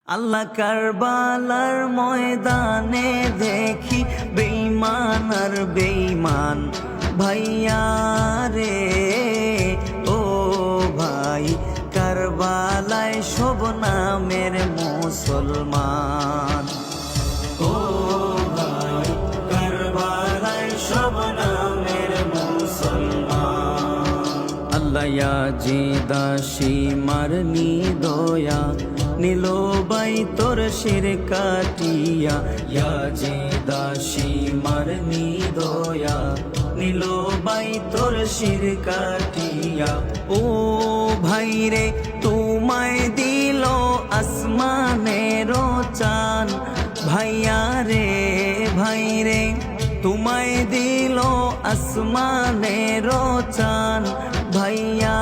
আল্লাহ কারবালার ময়দানে দেখি বেঈমান আর বেঈমান ভাইয়া রে, ও ভাই কারবালায় সব নামের মুসলমান, ও ভাই কারবালায় সব নামের মুসলমান। আল্লাহ ইয়াজিদা সীমারনি দয়া নীল বাই তোর শির কাটিয়া, ইয়াজিদা সীমারনি দয়া নীল বাই তোর শির কাটিয়া। ও ভাই রে তোমায় দিল আসমানের চান, ভাইয়া রে ভাই রে তোমায় দিল আসমানের চান, ভাইয়া